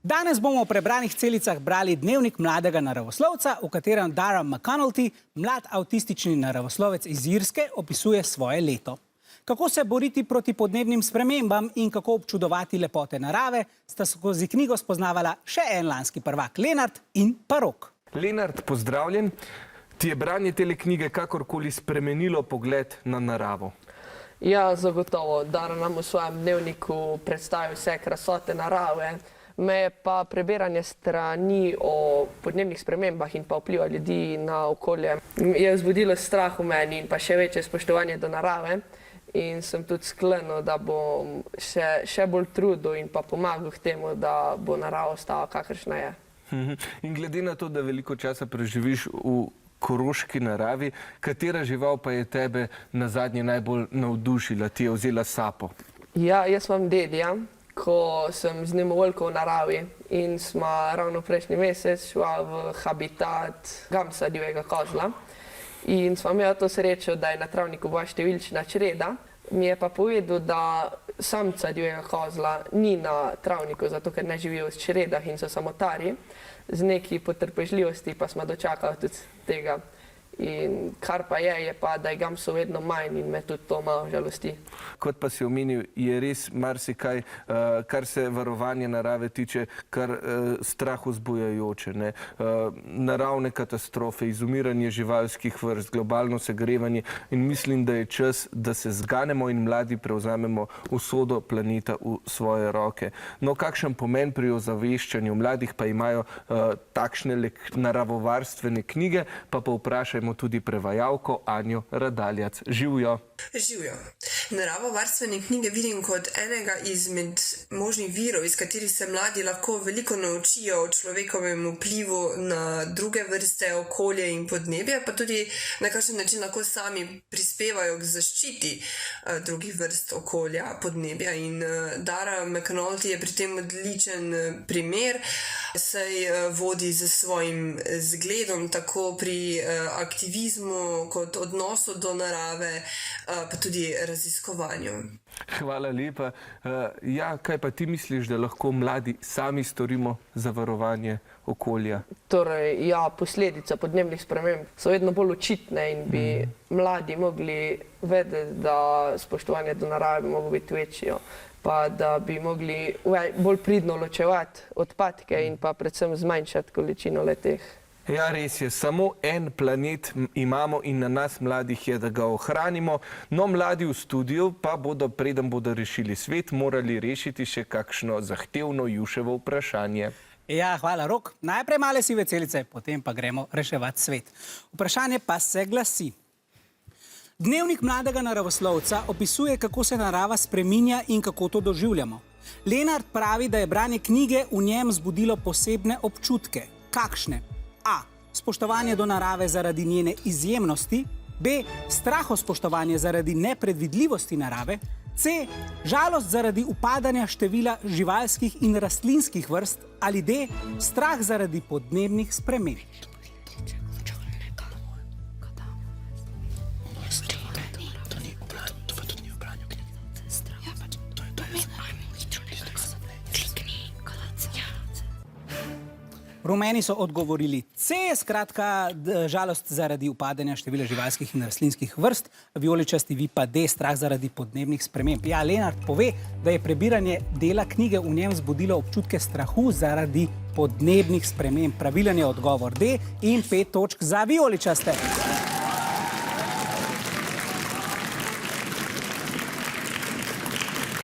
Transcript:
Danes bomo v prebranih celicah brali dnevnik mladega naravoslovca, v katerem Dara McConnelty, mlad avtistični naravoslovec iz Irske, opisuje svoje leto. Kako se boriti proti podnebnim spremembam in kako občudovati lepote narave, sta skozi knjigo spoznavala še en lanski prvak, Lenart in pa Rok. Lenart, pozdravljen. Ti je branje tele knjige kakorkoli spremenilo pogled na naravo? Ja, zagotovo. Dara nam v svojem dnevniku predstavi vse krasote narave. Me je pa prebiranje strani o podnebnih spremembah in pa vpliva ljudi na okolje je vzbudilo strah v meni in pa še večje spoštovanje do narave. In sem tudi sklenil, da bom še bolj trudil in pa pomagal k temu, da bo narava ostala kakršna je. In glede na to, da veliko časa preživiš v koroški naravi, katera žival pa je tebe nazadnje najbolj navdušila, ti je vzela sapo? Ja, jaz imam dedija, ko sem z njim volko v naravi in smo ravno prejšnji mesec šla v habitat gamsa, divjega kozla. In smo imeli to srečo, da je na travniku bila številčna čreda. Mi je pa povedal, da samca divjega kozla ni na travniku, zato ker ne živijo v čredah in so samotari. Z neki potrpežljivosti pa smo dočakali tudi tega. In kar pa je pa, da je gamsov vedno manj in me tudi to malo žalosti. Kot pa si omenil, je res marsikaj, kar se varovanja narave tiče, kar strah vzbujajoče. Naravne katastrofe, izumiranje živalskih vrst, globalno segrevanje in mislim, da je čas, da se zganemo in mladi prevzamemo usodo planeta v svoje roke. No, kakšen pomen pri ozaveščanju mladih pa imajo takšne naravovarstvene knjige, pa povprašajmo tudi prevajalko Anjo Radaljac. Živjo! Živjo! Naravovarstvene knjige vidim kot enega izmed možnih virov, iz katerih se mladi lahko veliko naučijo o človekovem vplivu na druge vrste, okolje in podnebje, pa tudi na kakšen način lahko sami prispevajo k zaščiti drugih vrst okolja, podnebja. In Dara McConnelty je pri tem odličen primer, saj vodi z svojim zgledom tako pri aktivizmu kot odnosu do narave, pa tudi raziskovanju. Hvala lepa. Ja, kaj pa ti misliš, da lahko mladi sami storimo za varovanje okolja? Torej, ja, posledice podnebnih sprememb so vedno bolj očitne in bi mladi mogli vedeti, da spoštovanje do narave bi moglo biti večje, pa da bi mogli bolj pridno ločevati odpadke in pa predvsem zmanjšati količino le-teh. Ja, res je. Samo en planet imamo in na nas mladih je, da ga ohranimo. No, mladi v studiu pa bodo, preden bodo rešili svet, morali rešiti še kakšno zahtevno Juševo vprašanje. Ja, hvala, Rok. Najprej male sive celice, potem pa gremo reševati svet. Vprašanje pa se glasi. Dnevnik mladega naravoslovca opisuje, kako se narava spreminja in kako to doživljamo. Lenart pravi, da je branje knjige v njem zbudilo posebne občutke. Kakšne? A. Spoštovanje do narave zaradi njene izjemnosti. B. Strahospoštovanje zaradi nepredvidljivosti narave. C. Žalost zaradi upadanja števila živalskih in rastlinskih vrst. Ali D. Strah zaradi podnebnih sprememb. Rumeni so odgovorili C, skratka žalost zaradi upadanja števila živalskih in rastlinskih vrst, vijoličasti vi pa D, strah zaradi podnebnih sprememb. Ja, Lenart pove, da je prebiranje dela knjige v njem zbudilo občutke strahu zaradi podnebnih sprememb. Pravilen je odgovor D in 5 točk za vijoličaste.